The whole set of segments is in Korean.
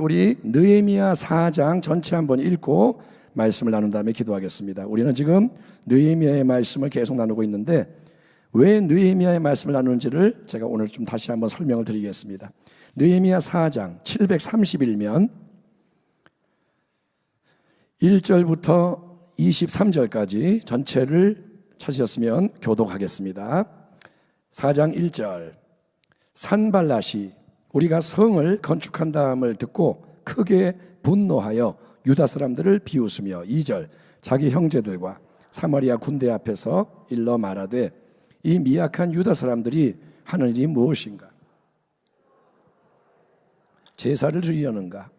우리 느헤미야 4장 전체 한번 읽고 말씀을 나눈 다음에 기도하겠습니다. 우리는 지금 느헤미야의 말씀을 계속 나누고 있는데 왜 느헤미야의 말씀을 나누는지를 제가 오늘 좀 다시 한번 설명을 드리겠습니다. 느헤미야 4장 731면 1절부터 23절까지 전체를 찾으셨으면 교독하겠습니다. 4장 1절 산발랏이 우리가 성을 건축한다함을 듣고 크게 분노하여 유다 사람들을 비웃으며 2절 자기 형제들과 사마리아 군대 앞에서 일러 말하되 이 미약한 유다 사람들이 하는 일이 무엇인가? 제사를 드리려는가?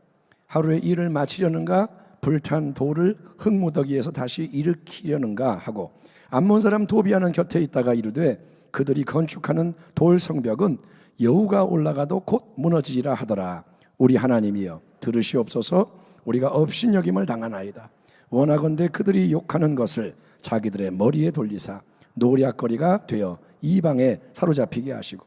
하루의 일을 마치려는가? 불탄 돌을 흙무더기에서 다시 일으키려는가 하고 암몬 사람 도비아는 곁에 있다가 이르되 그들이 건축하는 돌 성벽은 여우가 올라가도 곧 무너지리라 하더라. 우리 하나님이여 들으시옵소서. 우리가 업신여김을 당하나이다. 원하건대 그들이 욕하는 것을 자기들의 머리에 돌리사 노략거리가 되어 이방에 사로잡히게 하시고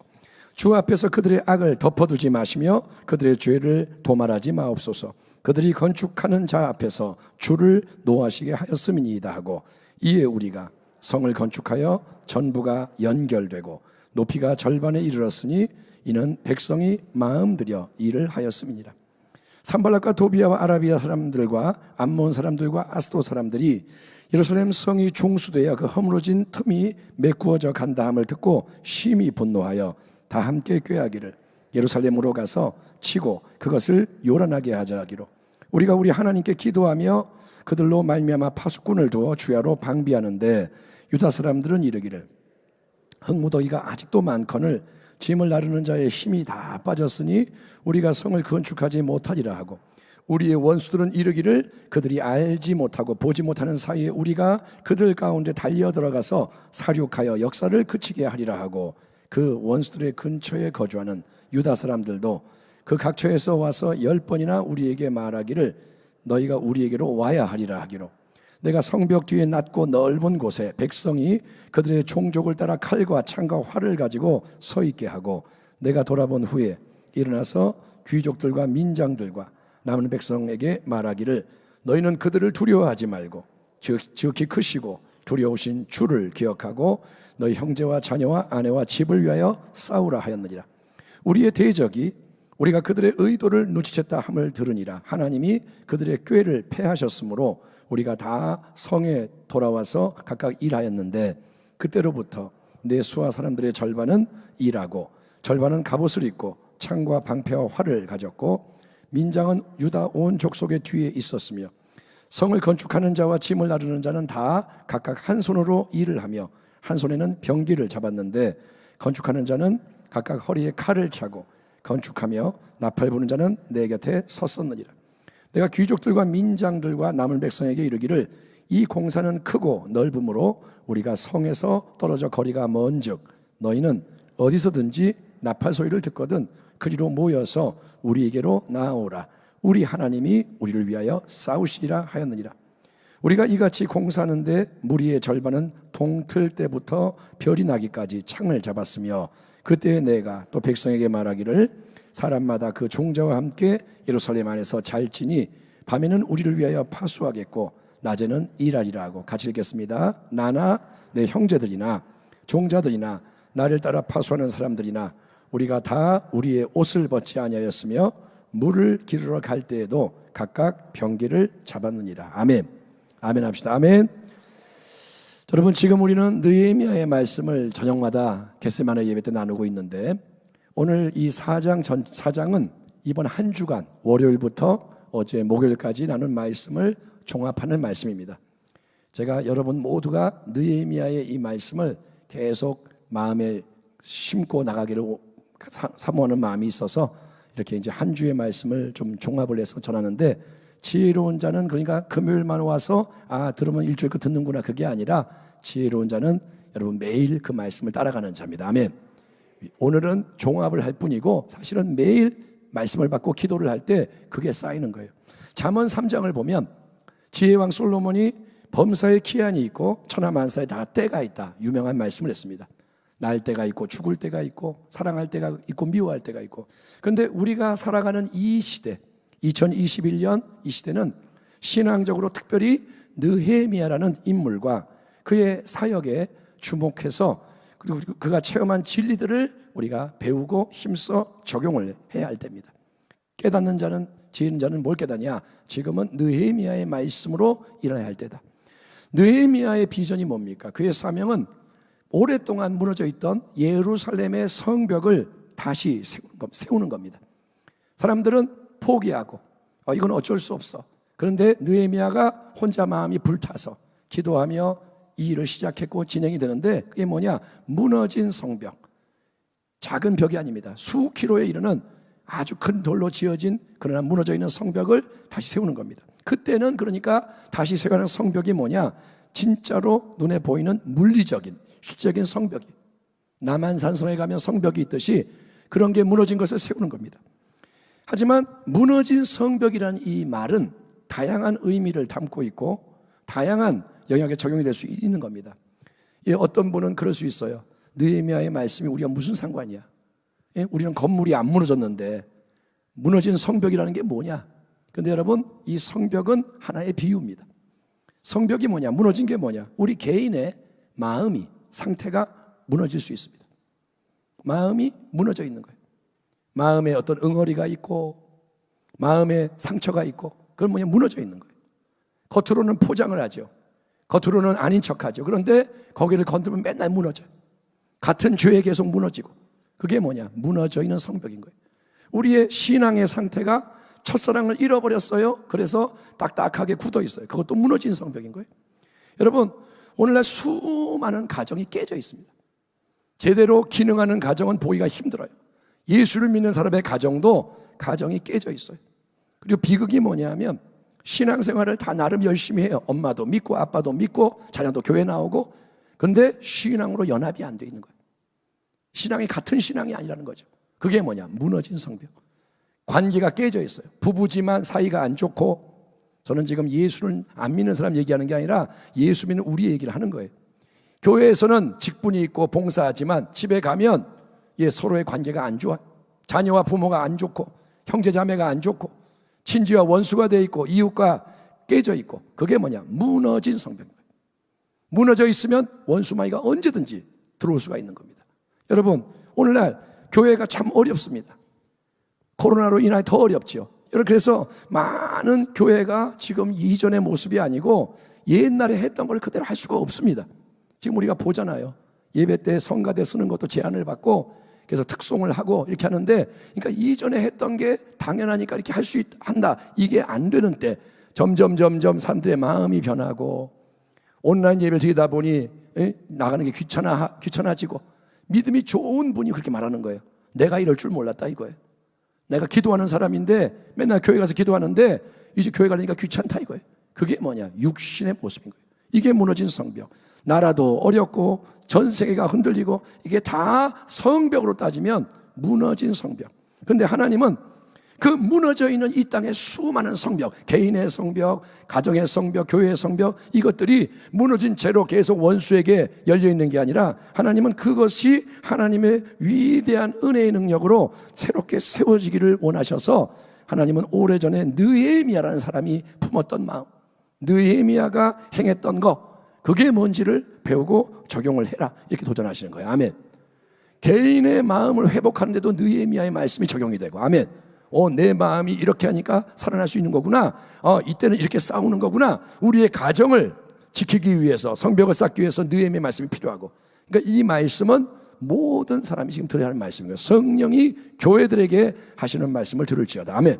주 앞에서 그들의 악을 덮어두지 마시며 그들의 죄를 도말하지 마옵소서. 그들이 건축하는 자 앞에서 주를 노하시게 하였음이니이다 하고 이에 우리가 성을 건축하여 전부가 연결되고 높이가 절반에 이르렀으니 이는 백성이 마음 들여 일을 하였음이니라. 산발랏과 도비아와 아라비아 사람들과 암몬 사람들과 아스도 사람들이 예루살렘 성이 중수되어 그 허물어진 틈이 메꾸어져 간다함을 듣고 심히 분노하여 다 함께 꾀하기를 예루살렘으로 가서 치고 그것을 요란하게 하자 하기로 우리가 우리 하나님께 기도하며 그들로 말미암아 파수꾼을 두어 주야로 방비하는데 유다 사람들은 이르기를 흙무더기가 아직도 많거늘 짐을 나르는 자의 힘이 다 빠졌으니 우리가 성을 건축하지 못하리라 하고 우리의 원수들은 이르기를 그들이 알지 못하고 보지 못하는 사이에 우리가 그들 가운데 달려 들어가서 사륙하여 역사를 그치게 하리라 하고 그 원수들의 근처에 거주하는 유다 사람들도 그 각처에서 와서 10번이나 우리에게 말하기를 너희가 우리에게로 와야 하리라 하기로 내가 성벽 뒤에 낮고 넓은 곳에 백성이 그들의 종족을 따라 칼과 창과 활을 가지고 서 있게 하고 내가 돌아본 후에 일어나서 귀족들과 민장들과 남은 백성에게 말하기를 너희는 그들을 두려워하지 말고 지극히 크시고 두려우신 주를 기억하고 너희 형제와 자녀와 아내와 집을 위하여 싸우라 하였느니라. 우리의 대적이 우리가 그들의 의도를 눈치챘다 함을 들으니라. 하나님이 그들의 꾀를 패하셨으므로 우리가 다 성에 돌아와서 각각 일하였는데 그때로부터 내 수하 사람들의 절반은 일하고 절반은 갑옷을 입고 창과 방패와 활을 가졌고 민장은 유다 온 족속의 뒤에 있었으며 성을 건축하는 자와 짐을 나르는 자는 다 각각 한 손으로 일을 하며 한 손에는 병기를 잡았는데 건축하는 자는 각각 허리에 칼을 차고 건축하며 나팔 부는 자는 내 곁에 섰었느니라. 내가 귀족들과 민장들과 남은 백성에게 이르기를 이 공사는 크고 넓음으로 우리가 성에서 떨어져 거리가 먼즉 너희는 어디서든지 나팔 소리를 듣거든 그리로 모여서 우리에게로 나아오라. 우리 하나님이 우리를 위하여 싸우시리라 하였느니라. 우리가 이같이 공사하는데 무리의 절반은 동틀 때부터 별이 나기까지 창을 잡았으며 그때 내가 또 백성에게 말하기를 사람마다 그 종자와 함께 예루살렘 안에서 잘 지니 밤에는 우리를 위하여 파수하겠고 낮에는 일하리라 하고 같이 읽겠습니다. 나나 내 형제들이나 종자들이나 나를 따라 파수하는 사람들이나 우리가 다 우리의 옷을 벗지 아니하였으며 물을 기르러 갈 때에도 각각 병기를 잡았느니라. 아멘. 아멘 합시다. 아멘. 여러분 지금 우리는 느헤미야의 말씀을 저녁마다 겟세마네 예배 때 나누고 있는데 오늘 이 4장은 이번 한 주간 월요일부터 어제 목요일까지 나눈 말씀을 종합하는 말씀입니다. 제가 여러분 모두가 느헤미야의 이 말씀을 계속 마음에 심고 나가기를 사모하는 마음이 있어서 이렇게 이제 한 주의 말씀을 좀 종합을 해서 전하는데 지혜로운 자는 그러니까 금요일만 와서 들으면 일주일 그 듣는구나 그게 아니라 지혜로운 자는 여러분 매일 그 말씀을 따라가는 자입니다. 아멘. 오늘은 종합을 할 뿐이고 사실은 매일 말씀을 받고 기도를 할 때 그게 쌓이는 거예요. 잠언 3장을 보면 지혜왕 솔로몬이 범사에 기한이 있고 천하만사에 다 때가 있다 유명한 말씀을 했습니다. 날 때가 있고 죽을 때가 있고 사랑할 때가 있고 미워할 때가 있고 그런데 우리가 살아가는 이 시대 2021년 이 시대는 신앙적으로 특별히 느헤미야라는 인물과 그의 사역에 주목해서 그리고 그가 체험한 진리들을 우리가 배우고 힘써 적용을 해야 할 때입니다. 깨닫는 자는, 지은 자는 뭘 깨닫냐? 지금은 느헤미야의 말씀으로 일어나야 할 때다. 느헤미야의 비전이 뭡니까? 그의 사명은 오랫동안 무너져 있던 예루살렘의 성벽을 다시 세우는 겁니다. 사람들은 포기하고 이건 어쩔 수 없어. 그런데 느헤미야가 혼자 마음이 불타서 기도하며 이 일을 시작했고 진행이 되는데, 그게 뭐냐? 무너진 성벽. 작은 벽이 아닙니다. 수 킬로에 이르는 아주 큰 돌로 지어진 그러나 무너져 있는 성벽을 다시 세우는 겁니다. 그때는 그러니까 다시 세우는 성벽이 뭐냐? 진짜로 눈에 보이는 물리적인 실적인 성벽이, 남한산성에 가면 성벽이 있듯이 그런 게 무너진 것을 세우는 겁니다. 하지만 무너진 성벽이라는 이 말은 다양한 의미를 담고 있고 다양한 영역에 적용이 될 수 있는 겁니다. 예, 어떤 분은 그럴 수 있어요. 느헤미야의 말씀이 우리가 무슨 상관이야? 예, 우리는 건물이 안 무너졌는데 무너진 성벽이라는 게 뭐냐? 그런데 여러분, 이 성벽은 하나의 비유입니다. 성벽이 뭐냐? 무너진 게 뭐냐? 우리 개인의 마음이, 상태가 무너질 수 있습니다. 마음이 무너져 있는 거예요. 마음에 어떤 응어리가 있고 마음에 상처가 있고, 그건 뭐냐? 무너져 있는 거예요. 겉으로는 포장을 하죠. 겉으로는 아닌 척하죠. 그런데 거기를 건드리면 맨날 무너져요. 같은 죄에 계속 무너지고. 그게 뭐냐? 무너져 있는 성벽인 거예요. 우리의 신앙의 상태가 첫사랑을 잃어버렸어요. 그래서 딱딱하게 굳어 있어요. 그것도 무너진 성벽인 거예요. 여러분, 오늘날 수많은 가정이 깨져 있습니다. 제대로 기능하는 가정은 보기가 힘들어요. 예수를 믿는 사람의 가정도 가정이 깨져 있어요. 그리고 비극이 뭐냐면 신앙생활을 다 나름 열심히 해요. 엄마도 믿고 아빠도 믿고 자녀도 교회 나오고, 그런데 신앙으로 연합이 안 돼 있는 거예요. 신앙이 같은 신앙이 아니라는 거죠. 그게 뭐냐? 무너진 성벽. 관계가 깨져 있어요. 부부지만 사이가 안 좋고. 저는 지금 예수를 안 믿는 사람 얘기하는 게 아니라 예수 믿는 우리 얘기를 하는 거예요. 교회에서는 직분이 있고 봉사하지만 집에 가면 서로의 관계가 안 좋아. 자녀와 부모가 안 좋고 형제 자매가 안 좋고 친지와 원수가 돼 있고 이웃과 깨져 있고. 그게 뭐냐? 무너진 성벽인 거예요. 무너져 있으면 원수마귀가 언제든지 들어올 수가 있는 겁니다. 여러분, 오늘날 교회가 참 어렵습니다. 코로나로 인하여 더 어렵죠. 여러분, 그래서 많은 교회가 지금 이전의 모습이 아니고 옛날에 했던 걸 그대로 할 수가 없습니다. 지금 우리가 보잖아요. 예배 때 성가대 쓰는 것도 제한을 받고 그래서 특송을 하고 이렇게 하는데, 그러니까 이전에 했던 게 당연하니까 이렇게 할 수 한다, 이게 안 되는 때 점점 사람들의 마음이 변하고 온라인 예배를 드리다 보니 나가는 게 귀찮아지고, 믿음이 좋은 분이 그렇게 말하는 거예요. 내가 이럴 줄 몰랐다 이거예요. 내가 기도하는 사람인데 맨날 교회 가서 기도하는데 이제 교회 가려니까 귀찮다 이거예요. 그게 뭐냐? 육신의 모습인 거예요. 이게 무너진 성벽. 나라도 어렵고 전 세계가 흔들리고 이게 다 성벽으로 따지면 무너진 성벽. 그런데 하나님은 그 무너져 있는 이 땅의 수많은 성벽, 개인의 성벽, 가정의 성벽, 교회의 성벽, 이것들이 무너진 채로 계속 원수에게 열려있는 게 아니라 하나님은 그것이 하나님의 위대한 은혜의 능력으로 새롭게 세워지기를 원하셔서 하나님은 오래전에 느헤미야라는 사람이 품었던 마음, 느헤미야가 행했던 것, 그게 뭔지를 배우고 적용을 해라, 이렇게 도전하시는 거예요. 아멘. 개인의 마음을 회복하는데도 느헤미야의 말씀이 적용이 되고, 아멘. 내 마음이 이렇게 하니까 살아날 수 있는 거구나. 이때는 이렇게 싸우는 거구나. 우리의 가정을 지키기 위해서, 성벽을 쌓기 위해서 느헤미야의 말씀이 필요하고. 그러니까 이 말씀은 모든 사람이 지금 들어야 하는 말씀이에요. 성령이 교회들에게 하시는 말씀을 들을지어다. 아멘.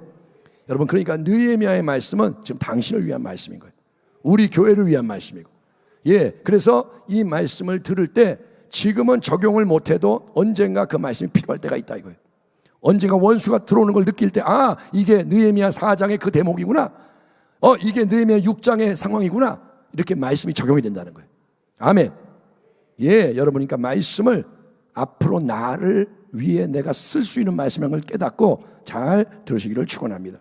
여러분, 그러니까 느헤미야의 말씀은 지금 당신을 위한 말씀인 거예요. 우리 교회를 위한 말씀이고. 그래서 이 말씀을 들을 때 지금은 적용을 못해도 언젠가 그 말씀이 필요할 때가 있다 이거예요. 언젠가 원수가 들어오는 걸 느낄 때, 이게 느헤미야 4장의 그 대목이구나. 이게 느헤미야 6장의 상황이구나. 이렇게 말씀이 적용이 된다는 거예요. 아멘. 여러분, 그러니까 말씀을 앞으로 나를 위해 내가 쓸 수 있는 말씀인 걸 깨닫고 잘 들으시기를 축원합니다.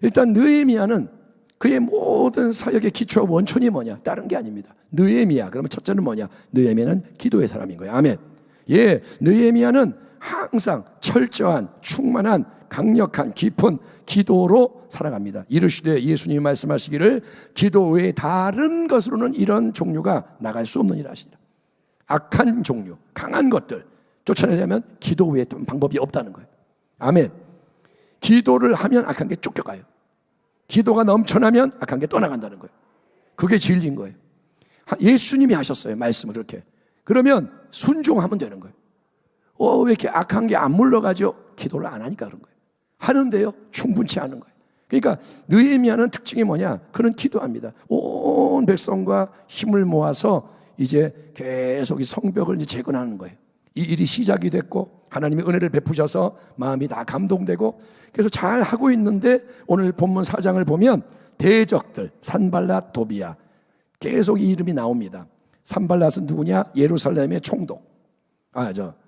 일단 느헤미야는 그의 모든 사역의 기초와 원천이 뭐냐? 다른 게 아닙니다. 느헤미야, 그러면 첫째는 뭐냐? 느헤미야는 기도의 사람인 거예요. 아멘. 느헤미야는 항상 철저한 충만한 강력한 깊은 기도로 살아갑니다. 이르시되 예수님이 말씀하시기를 기도 외에 다른 것으로는 이런 종류가 나갈 수 없느니라 하시니라. 악한 종류, 강한 것들 쫓아내려면 기도 외에 방법이 없다는 거예요. 아멘. 기도를 하면 악한 게 쫓겨가요. 기도가 넘쳐나면 악한 게 떠나간다는 거예요. 그게 진리인 거예요. 예수님이 하셨어요, 말씀을 그렇게. 그러면 순종하면 되는 거예요. 왜 이렇게 악한 게 안 물러가죠? 기도를 안 하니까 그런 거예요. 하는데요, 충분치 않은 거예요. 그러니까 느헤미야는 특징이 뭐냐? 그는 기도합니다. 온 백성과 힘을 모아서 이제 계속 이 성벽을 이제 재건하는 거예요. 이 일이 시작이 됐고 하나님이 은혜를 베푸셔서 마음이 다 감동되고 그래서 잘 하고 있는데 오늘 본문 4장을 보면 대적들 산발랏 도비야 계속 이 이름이 나옵니다. 산발랏은 누구냐? 예루살렘의 총독,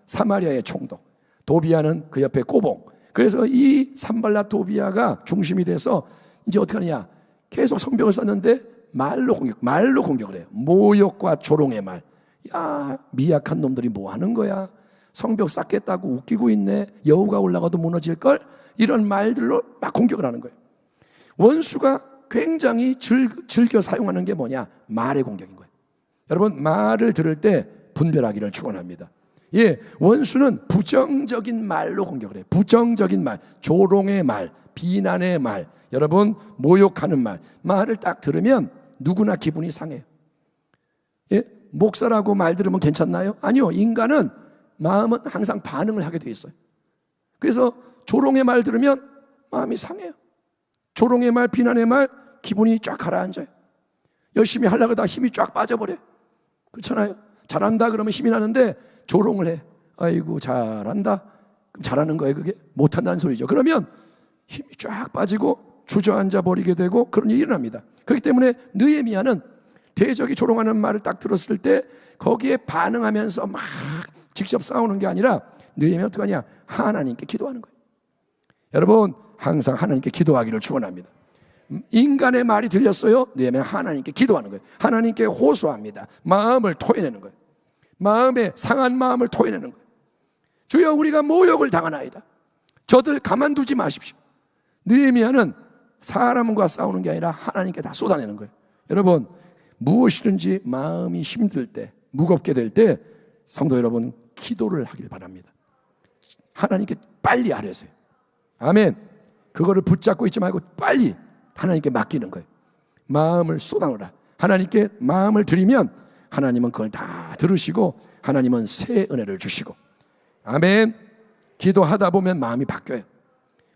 사마리아의 총독. 도비야는 그 옆에 꼬봉. 그래서 이 산발랏 도비야가 중심이 돼서 이제 어떻게 하느냐? 계속 성벽을 쌓는데 말로 공격을 해요. 모욕과 조롱의 말. 야, 미약한 놈들이 뭐 하는 거야? 성벽 쌓겠다고 웃기고 있네. 여우가 올라가도 무너질걸? 이런 말들로 막 공격을 하는 거예요. 원수가 굉장히 즐겨 사용하는 게 뭐냐? 말의 공격인 거예요. 여러분, 말을 들을 때 분별하기를 축원합니다. 원수는 부정적인 말로 공격을 해요. 부정적인 말, 조롱의 말, 비난의 말, 여러분 모욕하는 말을 딱 들으면 누구나 기분이 상해요. 목사라고 말 들으면 괜찮나요? 아니요. 인간은 마음은 항상 반응을 하게 돼 있어요. 그래서 조롱의 말 들으면 마음이 상해요. 조롱의 말, 비난의 말, 기분이 쫙 가라앉아요. 열심히 하려고 하다가 힘이 쫙 빠져버려요. 그렇잖아요. 잘한다 그러면 힘이 나는데 조롱을 해. 아이고 잘한다. 그럼 잘하는 거예요. 그게 못한다는 소리죠. 그러면 힘이 쫙 빠지고 주저앉아 버리게 되고 그런 일이 일어납니다. 그렇기 때문에 느헤미야는 대적이 조롱하는 말을 딱 들었을 때 거기에 반응하면서 막 직접 싸우는 게 아니라 느헤미야 어떻게 하냐? 하나님께 기도하는 거예요. 여러분 항상 하나님께 기도하기를 축원합니다. 인간의 말이 들렸어요? 느헤미야 하나님께 기도하는 거예요. 하나님께 호소합니다. 마음을 토해내는 거예요. 마음에 상한 마음을 토해내는 거예요. 주여 우리가 모욕을 당하나이다. 저들 가만두지 마십시오. 느헤미야는 사람과 싸우는 게 아니라 하나님께 다 쏟아내는 거예요. 여러분 무엇이든지 마음이 힘들 때 무겁게 될 때 성도 여러분 기도를 하길 바랍니다. 하나님께 빨리 아뢰세요. 아멘. 그거를 붙잡고 있지 말고 빨리 하나님께 맡기는 거예요. 마음을 쏟아놓으라. 하나님께 마음을 드리면 하나님은 그걸 다 들으시고 하나님은 새 은혜를 주시고 아멘. 기도하다 보면 마음이 바뀌어요.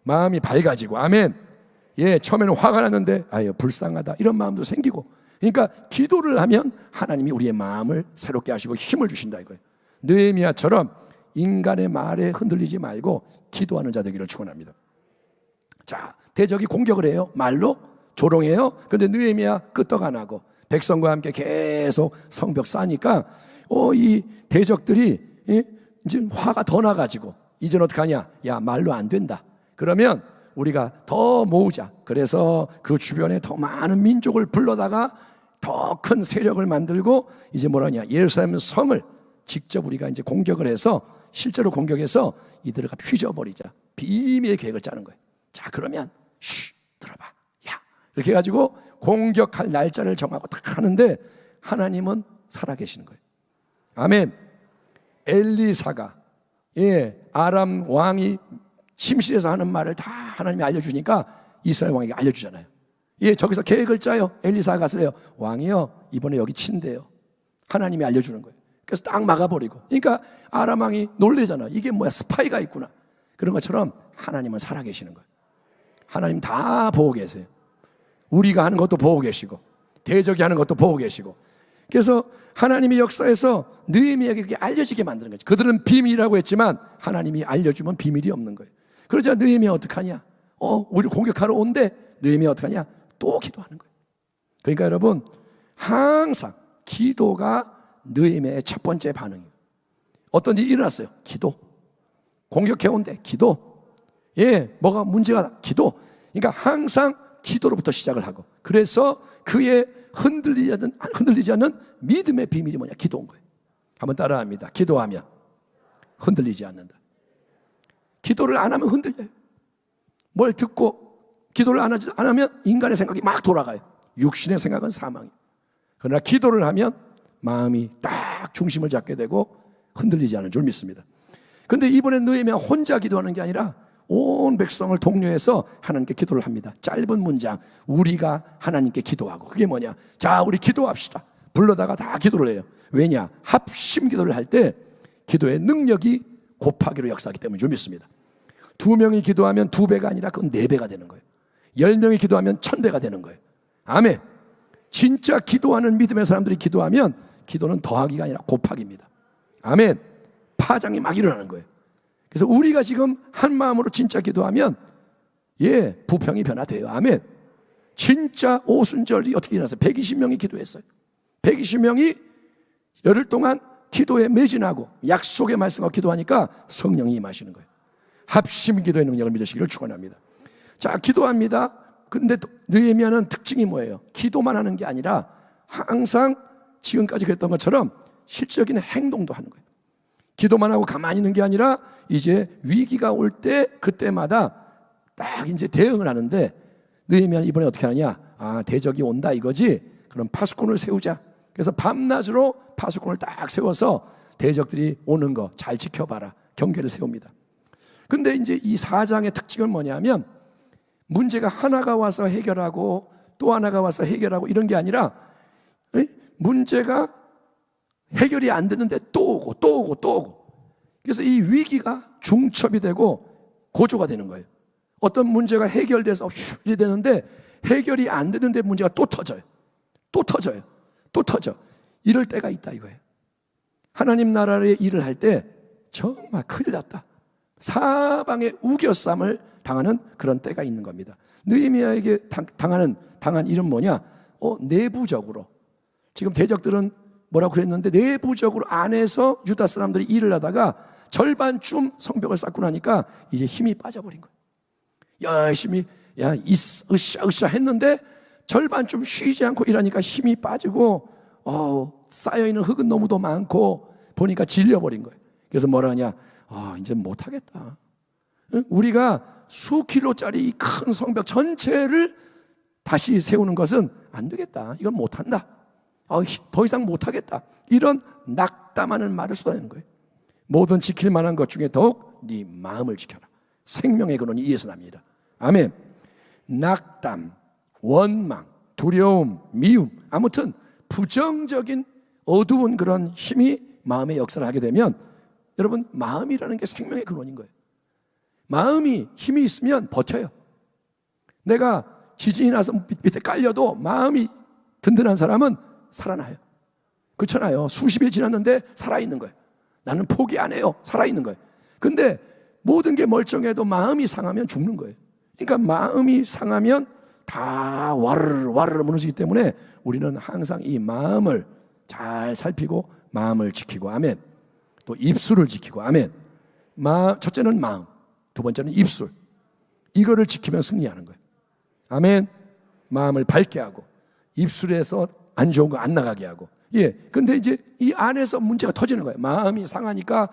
마음이 밝아지고 아멘. 처음에는 화가 났는데 아유 불쌍하다 이런 마음도 생기고 그러니까 기도를 하면 하나님이 우리의 마음을 새롭게 하시고 힘을 주신다 이거예요. 느헤미야처럼 인간의 말에 흔들리지 말고 기도하는 자 되기를 축원합니다. 자, 대적이 공격을 해요. 말로 조롱해요. 그런데 느헤미야 끄떡 안 하고 백성과 함께 계속 성벽 쌓으니까 이 대적들이 이제 화가 더 나가지고 이제는 어떻게 하냐? 야 말로 안 된다. 그러면 우리가 더 모으자. 그래서 그 주변에 더 많은 민족을 불러다가 더 큰 세력을 만들고 이제 뭐라냐? 예루살렘 성을 직접 우리가 이제 공격을 해서 실제로 공격해서 이들을 휘저버리자. 비밀의 계획을 짜는 거예요. 자 그러면 들어봐. 야 이렇게 해가지고 공격할 날짜를 정하고 딱 하는데 하나님은 살아계시는 거예요. 아멘. 엘리사가 아람 왕이 침실에서 하는 말을 다 하나님이 알려주니까 이스라엘 왕에게 알려주잖아요. 저기서 계획을 짜요. 엘리사가 가서 해요. 왕이요 이번에 여기 친대요. 하나님이 알려주는 거예요. 그래서 딱 막아버리고 그러니까 아람 왕이 놀래잖아. 이게 뭐야 스파이가 있구나. 그런 것처럼 하나님은 살아계시는 거예요. 하나님 다 보고 계세요. 우리가 하는 것도 보고 계시고 대적이 하는 것도 보고 계시고 그래서 하나님의 역사에서 느헤미야에게 그게 알려지게 만드는 거죠. 그들은 비밀이라고 했지만 하나님이 알려주면 비밀이 없는 거예요. 그러자 느헤미야 어떡하냐? 우리를 공격하러 온대. 느헤미야 어떡하냐? 또 기도하는 거예요. 그러니까 여러분 항상 기도가 느헤미야의 첫 번째 반응이에요. 어떤 일이 일어났어요. 기도. 공격해 온대. 기도. 뭐가 문제가 기도. 그러니까 항상 기도로부터 시작을 하고 그래서 그의 흔들리지 않는 믿음의 비밀이 뭐냐? 기도인 거예요. 한번 따라합니다. 기도하면 흔들리지 않는다. 기도를 안 하면 흔들려요. 뭘 듣고 기도를 안 하면 인간의 생각이 막 돌아가요. 육신의 생각은 사망이에요. 그러나 기도를 하면 마음이 딱 중심을 잡게 되고 흔들리지 않은 줄 믿습니다. 그런데 이번에 느헤미야 혼자 기도하는 게 아니라 온 백성을 독려해서 하나님께 기도를 합니다. 짧은 문장, 우리가 하나님께 기도하고. 그게 뭐냐? 자, 우리 기도합시다. 불러다가 다 기도를 해요. 왜냐? 합심 기도를 할 때 기도의 능력이 곱하기로 역사하기 때문에 줄 믿습니다. 2명이 기도하면 2배가 아니라 그건 4배가 되는 거예요. 10명이 기도하면 1000배가 되는 거예요. 아멘. 진짜 기도하는 믿음의 사람들이 기도하면 기도는 더하기가 아니라 곱하기입니다. 아멘. 파장이 막 일어나는 거예요. 그래서 우리가 지금 한 마음으로 진짜 기도하면 부평이 변화돼요. 아멘. 진짜 오순절이 어떻게 일어났어요? 120명이 기도했어요. 120명이 열흘 동안 기도에 매진하고 약속의 말씀과 기도하니까 성령이 임하시는 거예요. 합심 기도의 능력을 믿으시기를 축원합니다. 자, 기도합니다. 근데 느헤미야는 특징이 뭐예요? 기도만 하는 게 아니라 항상 지금까지 그랬던 것처럼 실질적인 행동도 하는 거예요. 기도만 하고 가만히 있는 게 아니라 이제 위기가 올 때 그때마다 딱 이제 대응을 하는데, 느헤미야는 이번에 어떻게 하느냐? 대적이 온다 이거지? 그럼 파수꾼을 세우자. 그래서 밤낮으로 파수꾼을 딱 세워서 대적들이 오는 거 잘 지켜봐라. 경계를 세웁니다. 근데 이제 이 4장의 특징은 뭐냐면, 문제가 하나가 와서 해결하고 또 하나가 와서 해결하고 이런 게 아니라, 문제가 해결이 안 되는데 또 오고 또 오고 또 오고. 그래서 이 위기가 중첩이 되고 고조가 되는 거예요. 어떤 문제가 해결돼서 이래 되는데 해결이 안 되는데 문제가 또 터져요. 또 터져요. 또 터져. 이럴 때가 있다 이거예요. 하나님 나라의 일을 할 때 정말 큰일 났다. 사방에 우겨쌈을 당하는 그런 때가 있는 겁니다. 느헤미야에게 당한 일은 뭐냐? 내부적으로. 지금 대적들은 뭐라고 그랬는데 내부적으로 안에서 유다 사람들이 일을 하다가 절반쯤 성벽을 쌓고 나니까 이제 힘이 빠져버린 거예요. 열심히 으쌰으쌰 했는데 절반쯤 쉬지 않고 일하니까 힘이 빠지고 쌓여있는 흙은 너무도 많고 보니까 질려버린 거예요. 그래서 뭐라 하냐? 이제 못하겠다. 우리가 수킬로짜리 이 큰 성벽 전체를 다시 세우는 것은 안 되겠다. 이건 못한다. 더 이상 못하겠다. 이런 낙담하는 말을 쏟아내는 거예요. 모든 지킬 만한 것 중에 더욱 네 마음을 지켜라. 생명의 근원이 이에서 납니다. 아멘. 낙담, 원망, 두려움, 미움, 아무튼 부정적인 어두운 그런 힘이 마음의 역사를 하게 되면, 여러분, 마음이라는 게 생명의 근원인 거예요. 마음이 힘이 있으면 버텨요. 내가 지진이 나서 밑에 깔려도 마음이 든든한 사람은 살아나요. 그렇잖아요. 수십 일 지났는데 살아있는 거예요. 나는 포기 안 해요. 살아있는 거예요. 근데 모든 게 멀쩡해도 마음이 상하면 죽는 거예요. 그러니까 마음이 상하면 다 와르르 무너지기 때문에 우리는 항상 이 마음을 잘 살피고 마음을 지키고, 아멘. 또 입술을 지키고, 아멘. 첫째는 마음, 두 번째는 입술. 이거를 지키면 승리하는 거예요. 아멘. 마음을 밝게 하고 입술에서 안 좋은 거 안 나가게 하고. 근데 이제 이 안에서 문제가 터지는 거예요. 마음이 상하니까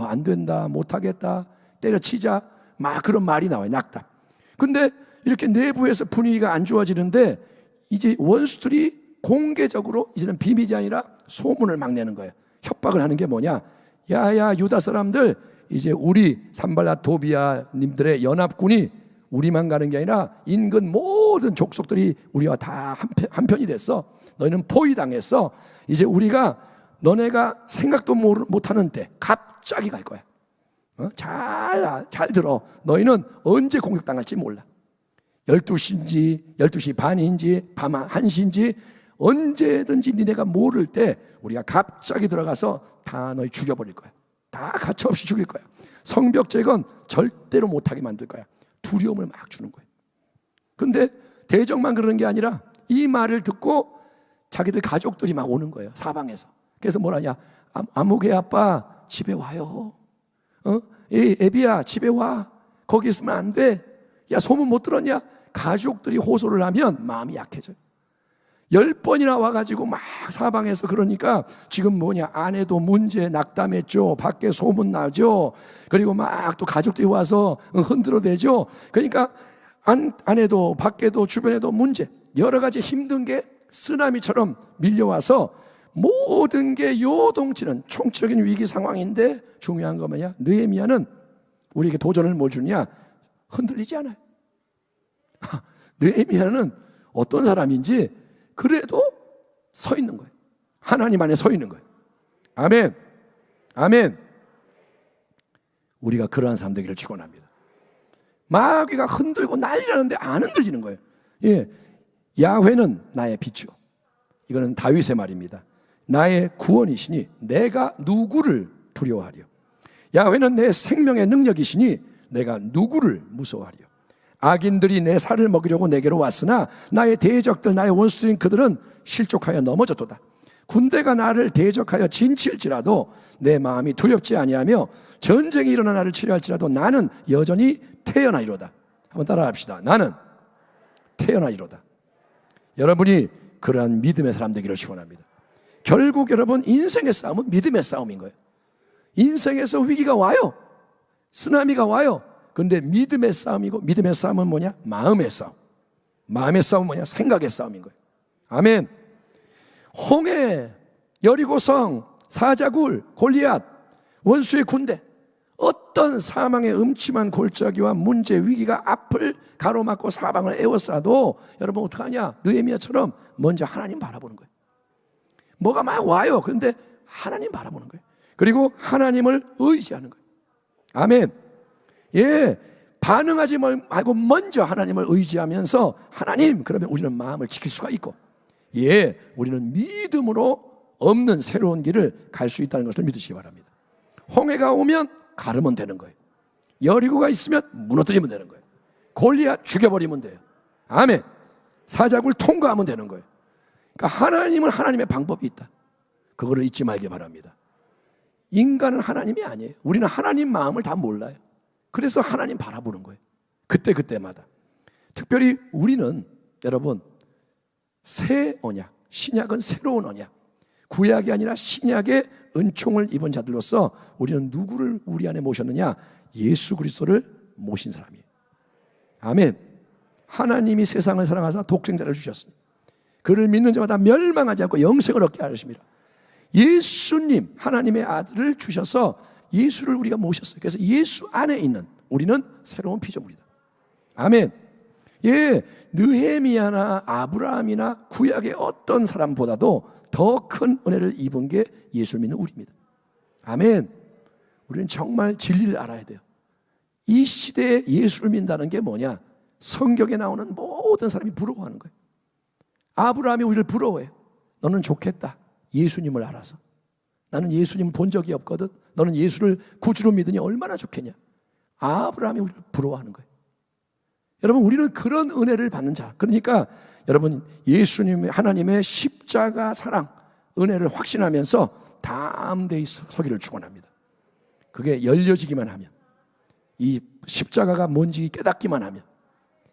안 된다, 못하겠다, 때려치자, 막 그런 말이 나와요. 낙담. 근데 이렇게 내부에서 분위기가 안 좋아지는데 이제 원수들이 공개적으로, 이제는 비밀이 아니라 소문을 막 내는 거예요. 협박을 하는 게 뭐냐? 야야 유다 사람들, 이제 우리 산발랏 도비아 님들의 연합군이 우리만 가는 게 아니라 인근 모든 족속들이 우리와 다 한편이 됐어. 너희는 포위당했어. 이제 우리가 너네가 생각도 못하는 때 갑자기 갈 거야. 잘 들어. 너희는 언제 공격당할지 몰라. 12시인지 12시 반인지 밤 1시인지 언제든지 니네가 모를 때 우리가 갑자기 들어가서 다 너희 죽여버릴 거야. 다 가차없이 죽일 거야. 성벽 재건 절대로 못하게 만들 거야. 두려움을 막 주는 거예요. 근데 대적만 그러는 게 아니라 이 말을 듣고 자기들 가족들이 막 오는 거예요. 사방에서. 그래서 뭐라냐? 아무개 아빠 집에 와요. 애비야 집에 와. 거기 있으면 안 돼. 야 소문 못 들었냐? 가족들이 호소를 하면 마음이 약해져요. 10번이나 와가지고 막 사방에서 그러니까 지금 뭐냐, 아내도 문제 낙담했죠. 밖에 소문나죠. 그리고 막 또 가족들이 와서 흔들어대죠. 그러니까 아내도 밖에도 주변에도 문제, 여러 가지 힘든 게 쓰나미처럼 밀려와서 모든 게 요동치는 총체적인 위기 상황인데, 중요한 건 뭐냐, 느헤미야는 우리에게 도전을 뭐 주냐, 흔들리지 않아요. 느헤미야는 어떤 사람인지 그래도 서 있는 거예요. 하나님 안에 서 있는 거예요. 아멘. 아멘. 우리가 그러한 사람 되기를 축원합니다. 마귀가 흔들고 난리나는데 안 흔들리는 거예요. 예, 야훼는 나의 빛이요. 이거는 다윗의 말입니다. 나의 구원이시니 내가 누구를 두려워하리요. 야훼는 내 생명의 능력이시니 내가 누구를 무서워하리요. 악인들이 내 살을 먹이려고 내게로 왔으나 나의 대적들, 나의 원수들인 그들은 실족하여 넘어졌도다. 군대가 나를 대적하여 진칠지라도 내 마음이 두렵지 아니하며 전쟁이 일어나 나를 치료할지라도 나는 여전히 태어나리로다. 한번 따라합시다. 나는 태어나리로다. 여러분이 그러한 믿음의 사람 되기를 축원합니다. 결국 여러분, 인생의 싸움은 믿음의 싸움인 거예요. 인생에서 위기가 와요. 쓰나미가 와요. 그런데 믿음의 싸움이고, 믿음의 싸움은 뭐냐? 마음의 싸움. 마음의 싸움은 뭐냐? 생각의 싸움인 거예요. 아멘. 홍해, 여리고성, 사자굴, 골리앗, 원수의 군대, 어떤 사망의 음침한 골짜기와 문제, 위기가 앞을 가로막고 사방을 에워싸도 여러분 어떡하냐? 느헤미야처럼 먼저 하나님 바라보는 거예요. 뭐가 막 와요. 그런데 하나님 바라보는 거예요. 그리고 하나님을 의지하는 거예요. 아멘. 예, 반응하지 말고 먼저 하나님을 의지하면서, 하나님, 그러면 우리는 마음을 지킬 수가 있고, 예, 우리는 믿음으로 없는 새로운 길을 갈 수 있다는 것을 믿으시기 바랍니다. 홍해가 오면 가르면 되는 거예요. 여리고가 있으면 무너뜨리면 되는 거예요. 골리앗 죽여버리면 돼요. 아멘. 사자굴 통과하면 되는 거예요. 그러니까 하나님은 하나님의 방법이 있다. 그거를 잊지 말기 바랍니다. 인간은 하나님이 아니에요. 우리는 하나님 마음을 다 몰라요. 그래서 하나님 바라보는 거예요. 그때마다. 특별히 우리는 여러분, 새 언약, 신약은 새로운 언약, 구약이 아니라 신약의 은총을 입은 자들로서 우리는 누구를 우리 안에 모셨느냐? 예수 그리스도를 모신 사람이에요. 아멘. 하나님이 세상을 사랑하사 독생자를 주셨습니다. 그를 믿는 자마다 멸망하지 않고 영생을 얻게 하십니다. 예수님, 하나님의 아들을 주셔서 예수를 우리가 모셨어요. 그래서 예수 안에 있는 우리는 새로운 피조물이다. 아멘. 예, 느헤미야나 아브라함이나 구약의 어떤 사람보다도 더 큰 은혜를 입은 게 예수를 믿는 우리입니다. 아멘. 우리는 정말 진리를 알아야 돼요. 이 시대에 예수를 믿는다는 게 뭐냐? 성경에 나오는 모든 사람이 부러워하는 거예요. 아브라함이 우리를 부러워해요. 너는 좋겠다. 예수님을 알아서. 나는 예수님을 본 적이 없거든. 너는 예수를 구주로 믿으니 얼마나 좋겠냐. 아브라함이 우리를 부러워하는 거예요. 여러분, 우리는 그런 은혜를 받는 자. 그러니까 여러분, 예수님의, 하나님의 십자가 사랑, 은혜를 확신하면서 담대히 서기를 축원합니다. 그게 열려지기만 하면, 이 십자가가 뭔지 깨닫기만 하면,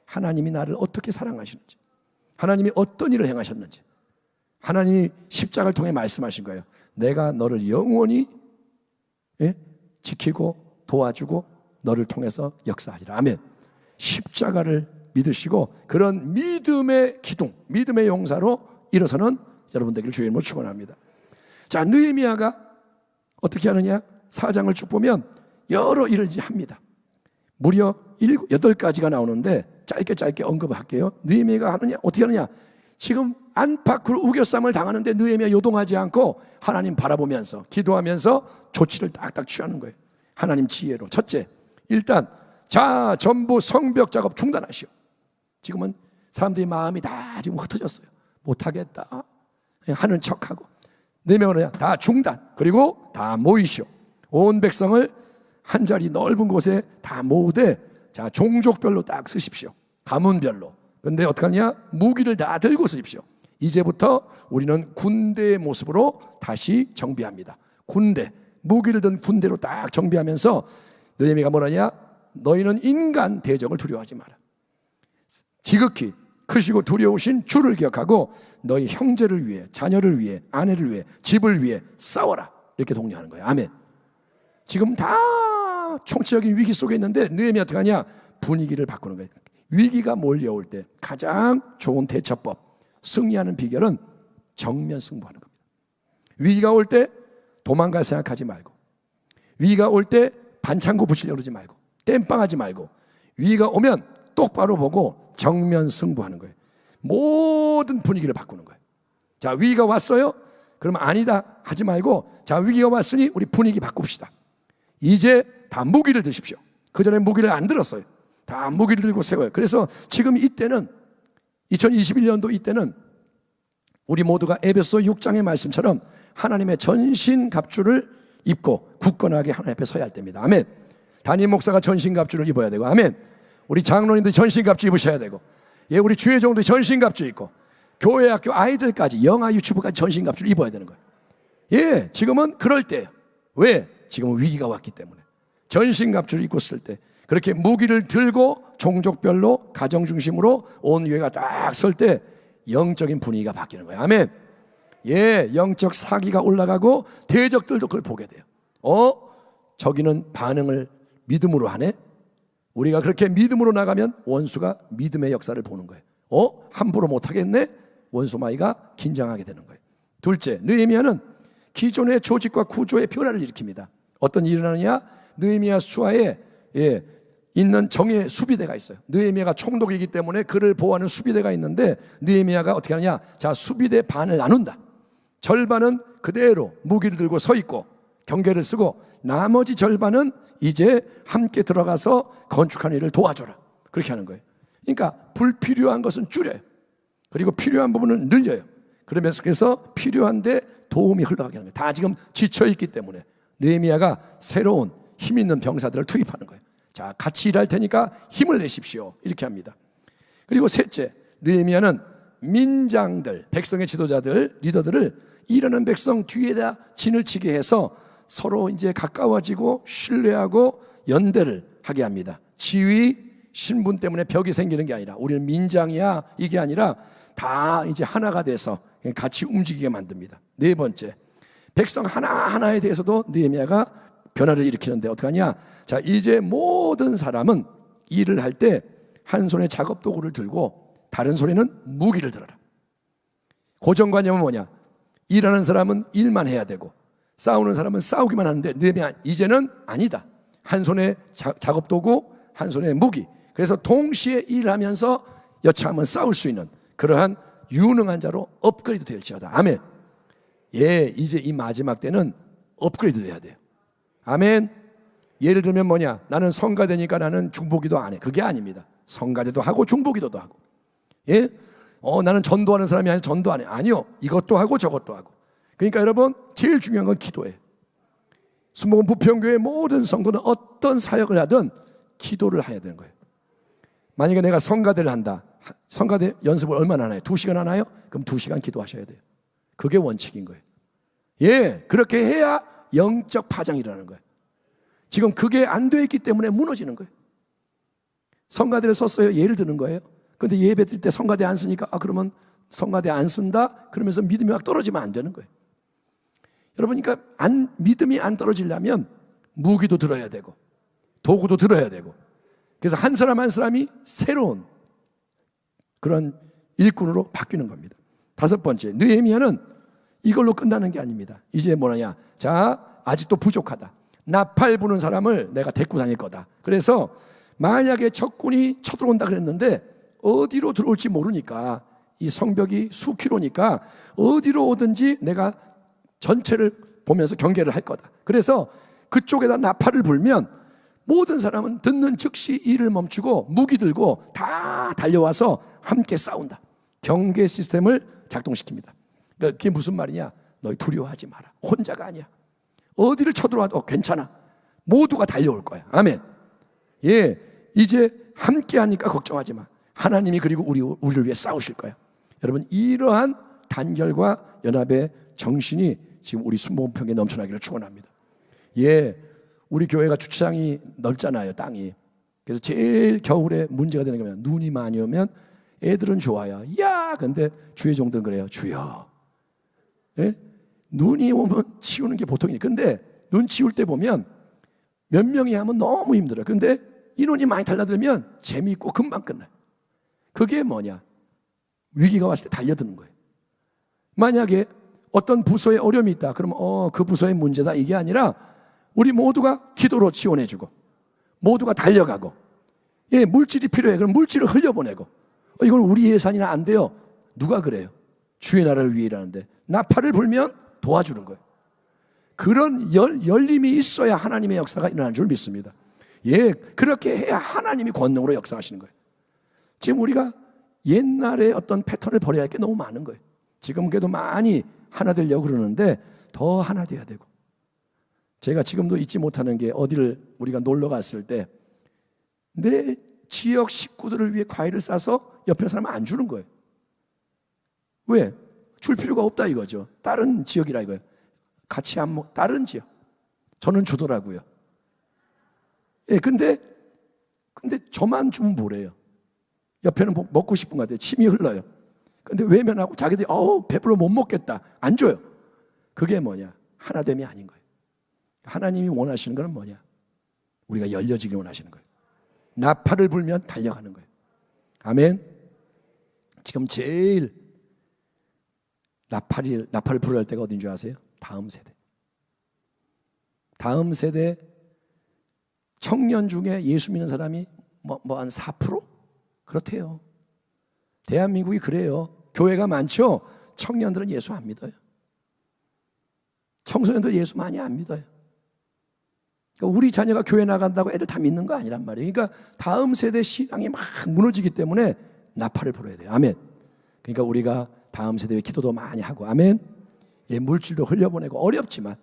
하나님이 나를 어떻게 사랑하시는지, 하나님이 어떤 일을 행하셨는지, 하나님이 십자가를 통해 말씀하신 거예요. 내가 너를 영원히 지키고 도와주고 너를 통해서 역사하리라. 아멘. 십자가를 믿으시고 그런 믿음의 기둥, 믿음의 용사로 일어서는 여러분 되기를 주의 이름으로 축원합니다. 자, 느헤미야가 어떻게 하느냐? 4장을 쭉 보면 여러 일을 합니다. 무려 8가지가 나오는데 짧게 언급할게요. 느헤미야가 하느냐? 어떻게 하느냐? 지금 안팎으로 우겨쌈을 당하는데 느헤미야 요동하지 않고 하나님 바라보면서 기도하면서 조치를 딱딱 취하는 거예요. 하나님 지혜로. 첫째, 일단 자, 전부 성벽 작업 중단하시오. 지금은 사람들이 마음이 다 지금 흩어졌어요. 못하겠다 하는 척하고, 네명은 다 중단. 그리고 다 모이시오. 온 백성을 한 자리 넓은 곳에 다 모으되, 자, 종족별로 딱 쓰십시오. 가문별로. 근데 어떡하냐? 무기를 다 들고 쓰십시오. 이제부터 우리는 군대의 모습으로 다시 정비합니다. 군대, 무기를 든 군대로 딱 정비하면서 느헤미야가 뭐라냐? 너희는 인간 대적을 두려워하지 마라. 지극히 크시고 두려우신 주를 기억하고 너희 형제를 위해, 자녀를 위해, 아내를 위해, 집을 위해 싸워라. 이렇게 독려하는 거예요. 아멘. 지금 다 총체적인 위기 속에 있는데 느헤미야 어떻게 하냐? 분위기를 바꾸는 거예요. 위기가 몰려올 때 가장 좋은 대처법, 승리하는 비결은 정면 승부하는 겁니다. 위기가 올 때 도망갈 생각하지 말고, 위기가 올 때 반창고 붙이려고 그러지 말고, 땜빵하지 말고, 위기가 오면 똑바로 보고 정면 승부하는 거예요. 모든 분위기를 바꾸는 거예요. 자, 위기가 왔어요? 그러면 아니다 하지 말고, 자, 위기가 왔으니 우리 분위기 바꿉시다. 이제 다 무기를 드십시오. 그전에 무기를 안 들었어요. 다 무기를 들고 세워요. 그래서 지금 이때는 2021년도 이때는 우리 모두가 에베소 6장의 말씀처럼 하나님의 전신갑주를 입고 굳건하게 하나님 앞에 서야 할 때입니다. 아멘. 담임 목사가 전신갑주를 입어야 되고, 아멘. 우리 장로님들 전신갑주 입으셔야 되고, 예, 우리 주회종들 전신갑주 입고, 교회 학교 아이들까지, 영아 유치부까지 전신갑주를 입어야 되는 거예요. 예, 지금은 그럴 때예요. 왜? 지금은 위기가 왔기 때문에. 전신갑주를 입고 쓸 때, 그렇게 무기를 들고 종족별로 가정 중심으로 온 교회가 딱 설 때 영적인 분위기가 바뀌는 거예요. 아멘. 예, 영적 사기가 올라가고 대적들도 그걸 보게 돼요. 저기는 반응을 믿음으로 하네. 우리가 그렇게 믿음으로 나가면 원수가 믿음의 역사를 보는 거예요. 함부로 못하겠네. 원수 마이가 긴장하게 되는 거예요. 둘째, 느헤미야는 기존의 조직과 구조의 변화를 일으킵니다. 어떤 일이 일어나느냐? 느헤미야 수하에 있는 정예 수비대가 있어요. 느헤미야가 총독이기 때문에 그를 보호하는 수비대가 있는데, 느헤미야가 어떻게 하느냐? 자, 수비대 반을 나눈다. 절반은 그대로 무기를 들고 서 있고 경계를 쓰고, 나머지 절반은 이제 함께 들어가서 건축하는 일을 도와줘라. 그렇게 하는 거예요. 그러니까 불필요한 것은 줄여요. 그리고 필요한 부분은 늘려요. 그러면서 그래서 필요한데 도움이 흘러가게 하는 거예요. 다 지금 지쳐있기 때문에 느헤미야가 새로운 힘 있는 병사들을 투입하는 거예요. 자, 같이 일할 테니까 힘을 내십시오. 이렇게 합니다. 그리고 셋째, 느헤미야는 민장들, 백성의 지도자들, 리더들을 이러는 백성 뒤에다 진을 치게 해서 서로 이제 가까워지고 신뢰하고 연대를 하게 합니다. 지위, 신분 때문에 벽이 생기는 게 아니라, 우리는 민장이야 이게 아니라 다 이제 하나가 돼서 같이 움직이게 만듭니다. 네 번째, 백성 하나하나에 대해서도 느헤미야가 변화를 일으키는데 어떻게 하냐? 자, 이제 모든 사람은 일을 할 때 한 손에 작업 도구를 들고 다른 손에는 무기를 들어라. 고정관념은 뭐냐? 일하는 사람은 일만 해야 되고 싸우는 사람은 싸우기만 하는데, 느헤미야 이제는 아니다. 한 손에 작업 도구, 한 손에 무기. 그래서 동시에 일하면서 여차하면 싸울 수 있는 그러한 유능한 자로 업그레이드 될지어다. 아멘. 예, 이제 이 마지막 때는 업그레이드 돼야 돼요. 아멘. 예를 들면 뭐냐? 나는 성가대니까 나는 중보기도 안 해. 그게 아닙니다. 성가대도 하고 중보기도도 하고. 예? 나는 전도하는 사람이 아니라 전도 안 해. 아니요. 이것도 하고 저것도 하고. 그러니까 여러분, 제일 중요한 건 기도예요. 순복음 부평교회 모든 성도는 어떤 사역을 하든 기도를 해야 되는 거예요. 만약에 내가 성가대를 한다. 성가대 연습을 얼마나 하나요? 2시간 하나요? 그럼 2시간 기도하셔야 돼요. 그게 원칙인 거예요. 예, 그렇게 해야 영적 파장이 일어나는 거예요. 지금 그게 안 돼 있기 때문에 무너지는 거예요. 성가대를 썼어요. 예를 드는 거예요. 그런데 예배 드릴 때 성가대 안 쓰니까 그러면 성가대 안 쓴다? 그러면서 믿음이 막 떨어지면 안 되는 거예요. 여러분, 그러니까 믿음이 안 떨어지려면 무기도 들어야 되고 도구도 들어야 되고, 그래서 한 사람 한 사람이 새로운 그런 일꾼으로 바뀌는 겁니다. 다섯 번째, 느헤미야는 이걸로 끝나는 게 아닙니다. 이제 뭐냐? 자, 아직도 부족하다. 나팔 부는 사람을 내가 데리고 다닐 거다. 그래서 만약에 적군이 쳐들어온다 그랬는데 어디로 들어올지 모르니까, 이 성벽이 수킬로니까 어디로 오든지 내가 전체를 보면서 경계를 할 거다. 그래서 그쪽에다 나팔을 불면 모든 사람은 듣는 즉시 일을 멈추고 무기 들고 다 달려와서 함께 싸운다. 경계 시스템을 작동시킵니다. 그러니까 그게 무슨 말이냐? 너희 두려워하지 마라. 혼자가 아니야. 어디를 쳐들어와도 괜찮아. 모두가 달려올 거야. 아멘. 예, 이제 함께 하니까 걱정하지 마. 하나님이 그리고 우리를 위해 싸우실 거야. 여러분, 이러한 단결과 연합의 정신이 지금 우리 순복음평에 넘쳐나기를 축원합니다. 예, 우리 교회가 주차장이 넓잖아요, 땅이. 그래서 제일 겨울에 문제가 되는 게 뭐냐? 눈이 많이 오면 애들은 좋아요. 야, 근데 주의 종들은 그래요. 주여. 예? 눈이 오면 치우는 게 보통이에요. 근데 눈 치울 때 보면 몇 명이 하면 너무 힘들어요. 근데 인원이 많이 달라들면 재미있고 금방 끝나요. 그게 뭐냐? 위기가 왔을 때 달려드는 거예요. 만약에 어떤 부서에 어려움이 있다. 그러면 그 부서의 문제다. 이게 아니라 우리 모두가 기도로 지원해주고 모두가 달려가고, 예, 물질이 필요해. 그럼 물질을 흘려보내고, 이건 우리 예산이나 안 돼요. 누가 그래요? 주의 나라를 위해 일하는데 나팔을 불면 도와주는 거예요. 그런 열림이 있어야 하나님의 역사가 일어나는 줄 믿습니다. 예, 그렇게 해야 하나님이 권능으로 역사하시는 거예요. 지금 우리가 옛날에 어떤 패턴을 버려야 할 게 너무 많은 거예요. 지금 그래도 많이 하나 되려고 그러는데 더 하나 돼야 되고, 제가 지금도 잊지 못하는 게 어디를 우리가 놀러 갔을 때 내 지역 식구들을 위해 과일을 싸서 옆에 사람 안 주는 거예요. 왜? 줄 필요가 없다 이거죠. 다른 지역이라 이거예요. 같이 안 먹, 다른 지역. 저는 주더라고요. 예, 근데 저만 주면 뭐래요? 옆에는 먹고 싶은 것 같아요. 침이 흘러요. 근데 외면하고 자기들이 배불러 못 먹겠다. 안 줘요. 그게 뭐냐? 하나됨이 아닌 거예요. 하나님이 원하시는 건 뭐냐? 우리가 열려지길 원하시는 거예요. 나팔을 불면 달려가는 거예요. 아멘. 지금 제일 나팔을 불어야 할 때가 어딘 줄 아세요? 다음 세대. 다음 세대 청년 중에 예수 믿는 사람이 한 4%? 그렇대요. 대한민국이 그래요. 교회가 많죠? 청년들은 예수 안 믿어요. 청소년들 예수 많이 안 믿어요. 그러니까 우리 자녀가 교회 나간다고 애들 다 믿는 거 아니란 말이에요. 그러니까 다음 세대 신앙이 막 무너지기 때문에 나팔을 불어야 돼요. 아멘. 그러니까 우리가 다음 세대에 기도도 많이 하고, 아멘. 예, 물질도 흘려보내고, 어렵지만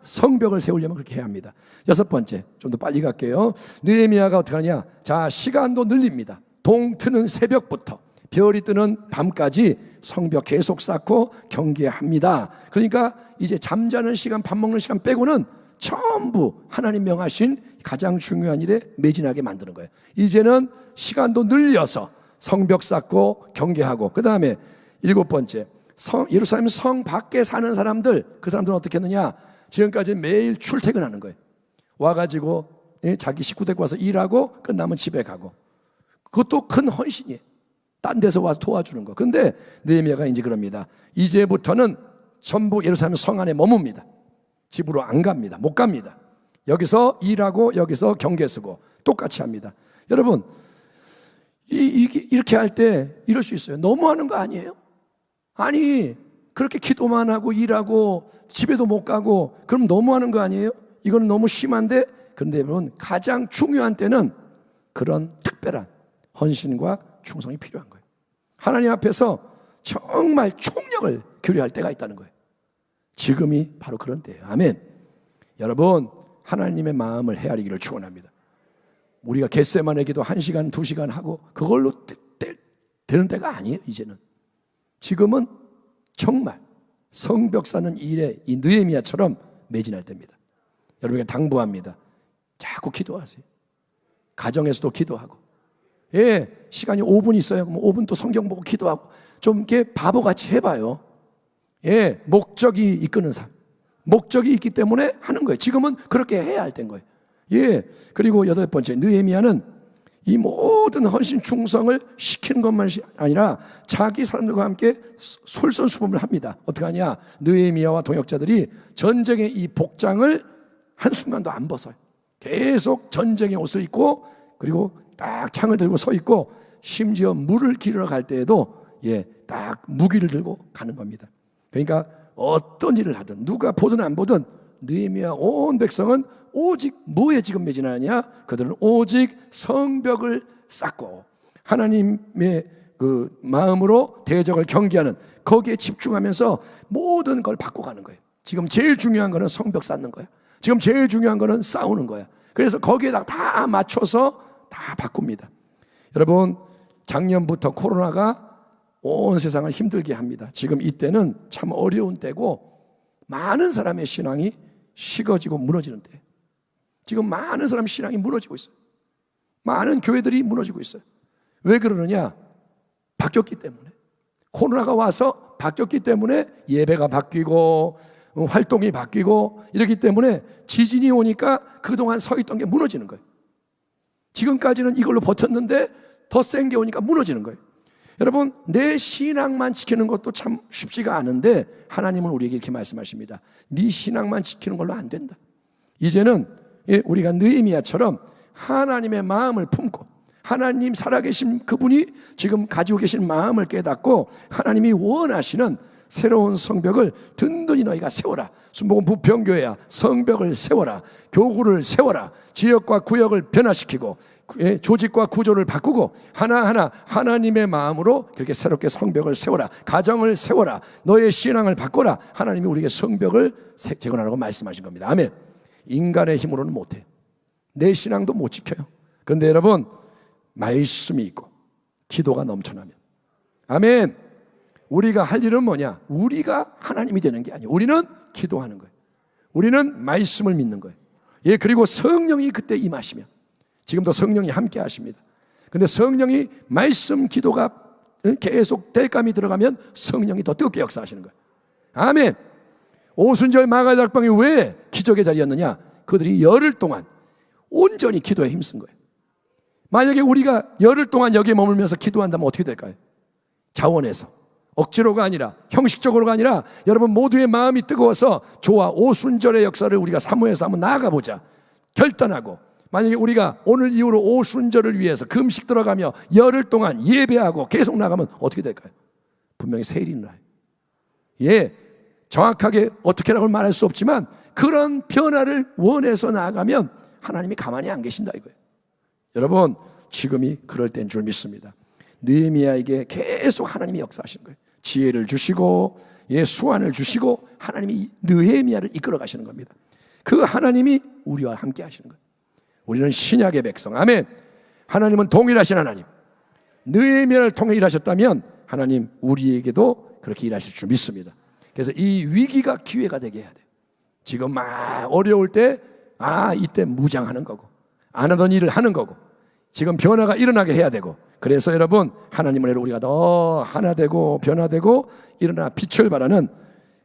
성벽을 세우려면 그렇게 해야 합니다. 6번째, 좀 더 빨리 갈게요. 느헤미야가 어떻게 하냐? 자, 시간도 늘립니다. 동 트는 새벽부터 별이 뜨는 밤까지 성벽 계속 쌓고 경계합니다. 그러니까 이제 잠자는 시간, 밥 먹는 시간 빼고는 전부 하나님 명하신 가장 중요한 일에 매진하게 만드는 거예요. 이제는 시간도 늘려서 성벽 쌓고 경계하고, 그 다음에 7번째, 예루살렘 성 밖에 사는 사람들, 그 사람들은 어떻게 했느냐? 지금까지 매일 출퇴근하는 거예요. 와가지고 자기 식구 데리고 와서 일하고 끝나면 집에 가고, 그것도 큰 헌신이에요. 딴 데서 와서 도와주는 거. 근데 느헤미야가 이제 그럽니다. 이제부터는 전부 예루살렘 성 안에 머뭅니다. 집으로 안 갑니다. 못 갑니다. 여기서 일하고 여기서 경계 쓰고 똑같이 합니다. 여러분, 이렇게 할 때 이럴 수 있어요. 너무하는 거 아니에요? 아니, 그렇게 기도만 하고 일하고 집에도 못 가고 그럼 너무하는 거 아니에요? 이건 너무 심한데, 그런데 여러분, 가장 중요한 때는 그런 특별한 헌신과 충성이 필요한 거예요. 하나님 앞에서 정말 총력을 교류할 때가 있다는 거예요. 지금이 바로 그런 때예요. 아멘. 여러분, 하나님의 마음을 헤아리기를 축원합니다. 우리가 겟세마네 기도 1시간, 2시간 하고 그걸로 되는 때가 아니에요. 이제는 지금은 정말 성벽 쌓는 일에 이 느헤미야처럼 매진할 때입니다. 여러분에게 당부합니다. 자꾸 기도하세요. 가정에서도 기도하고, 예, 시간이 5분 있어요. 그럼 5분 또 성경 보고 기도하고, 좀 이렇게 바보같이 해봐요. 예, 목적이 이끄는 삶, 목적이 있기 때문에 하는 거예요. 지금은 그렇게 해야 할 때인 거예요. 예, 그리고 8번째, 느헤미야는 이 모든 헌신 충성을 시키는 것만 아니라 자기 사람들과 함께 솔선수범을 합니다. 어떻게 하냐? 느헤미야와 동역자들이 전쟁의 이 복장을 한순간도 안 벗어요. 계속 전쟁의 옷을 입고, 그리고 딱 창을 들고 서 있고, 심지어 물을 기르러 갈 때에도 딱 무기를 들고 가는 겁니다. 그러니까 어떤 일을 하든 누가 보든 안 보든 느헤미야 온 백성은 오직 뭐에 지금 매진하냐? 그들은 오직 성벽을 쌓고 하나님의 그 마음으로 대적을 경계하는, 거기에 집중하면서 모든 걸 바꿔가는 거예요. 지금 제일 중요한 거는 성벽 쌓는 거야. 지금 제일 중요한 거는 싸우는 거야. 그래서 거기에다 다 맞춰서 다 바꿉니다. 여러분, 작년부터 코로나가 온 세상을 힘들게 합니다. 지금 이때는 참 어려운 때고 많은 사람의 신앙이 식어지고 무너지는 때예요. 지금 많은 사람 신앙이 무너지고 있어요. 많은 교회들이 무너지고 있어요. 왜 그러느냐? 바뀌었기 때문에. 코로나가 와서 바뀌었기 때문에 예배가 바뀌고 활동이 바뀌고 이렇기 때문에 지진이 오니까 그동안 서 있던 게 무너지는 거예요. 지금까지는 이걸로 버텼는데 더 센 게 오니까 무너지는 거예요. 여러분, 내 신앙만 지키는 것도 참 쉽지가 않은데 하나님은 우리에게 이렇게 말씀하십니다. 네 신앙만 지키는 걸로 안 된다. 이제는 우리가 느헤미야처럼 하나님의 마음을 품고 하나님 살아계신 그분이 지금 가지고 계신 마음을 깨닫고 하나님이 원하시는 새로운 성벽을 든든히 너희가 세워라. 순복음 부평교회야, 성벽을 세워라. 교구를 세워라. 지역과 구역을 변화시키고 조직과 구조를 바꾸고 하나하나 하나님의 마음으로 그렇게 새롭게 성벽을 세워라. 가정을 세워라. 너의 신앙을 바꿔라. 하나님이 우리에게 성벽을 재건하라고 말씀하신 겁니다. 아멘. 인간의 힘으로는 못해. 내 신앙도 못 지켜요. 그런데 여러분, 말씀이 있고 기도가 넘쳐나면, 아멘. 우리가 할 일은 뭐냐? 우리가 하나님이 되는 게 아니에요. 우리는 기도하는 거예요. 우리는 말씀을 믿는 거예요. 그리고 성령이 그때 임하시면, 지금도 성령이 함께 하십니다. 근데 성령이 말씀 기도가 계속 땔감이 들어가면 성령이 더 뜨겁게 역사하시는 거예요. 아멘. 오순절 마가닥방이 왜 기적의 자리였느냐? 그들이 열흘 동안 온전히 기도에 힘쓴 거예요. 만약에 우리가 열흘 동안 여기에 머물면서 기도한다면 어떻게 될까요? 자원해서, 억지로가 아니라, 형식적으로가 아니라 여러분 모두의 마음이 뜨거워서 좋아, 오순절의 역사를 우리가 사모해서 한번 나아가보자 결단하고, 만약에 우리가 오늘 이후로 오순절을 위해서 금식 들어가며 열흘 동안 예배하고 계속 나가면 어떻게 될까요? 분명히 세일이 나요. 정확하게 어떻게라고 말할 수 없지만 그런 변화를 원해서 나아가면 하나님이 가만히 안 계신다 이거예요. 여러분, 지금이 그럴 때인 줄 믿습니다. 느헤미야에게 계속 하나님이 역사하시는 거예요. 지혜를 주시고 수완을 주시고 하나님이 느헤미야를 이끌어 가시는 겁니다. 그 하나님이 우리와 함께 하시는 거예요. 우리는 신약의 백성, 아멘. 하나님은 동일하신 하나님. 느헤미야를 통해 일하셨다면 하나님 우리에게도 그렇게 일하실 줄 믿습니다. 그래서 이 위기가 기회가 되게 해야 돼요. 지금 막 어려울 때 이때 무장하는 거고, 안 하던 일을 하는 거고, 지금 변화가 일어나게 해야 되고, 그래서 여러분 하나님을 위해 우리가 더 하나 되고 변화되고 일어나 빛을 발하는,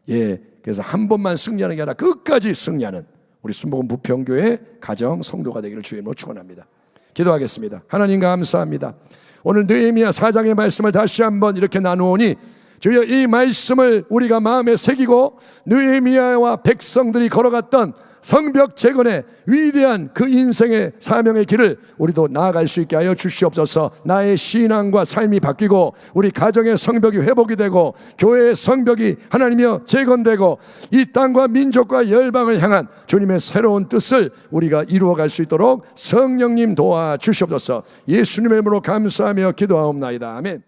그래서 한 번만 승리하는 게 아니라 끝까지 승리하는 우리 순복음 부평교회 가정 성도가 되기를 주님으로 축원합니다. 기도하겠습니다. 하나님 감사합니다. 오늘 느헤미야 4장의 말씀을 다시 한번 이렇게 나누오니 주여, 이 말씀을 우리가 마음에 새기고 느헤미야와 백성들이 걸어갔던 성벽 재건의 위대한 그 인생의 사명의 길을 우리도 나아갈 수 있게 하여 주시옵소서. 나의 신앙과 삶이 바뀌고 우리 가정의 성벽이 회복이 되고 교회의 성벽이 하나님이여 재건되고 이 땅과 민족과 열방을 향한 주님의 새로운 뜻을 우리가 이루어갈 수 있도록 성령님 도와주시옵소서. 예수님의 이름으로 감사하며 기도하옵나이다. 아멘.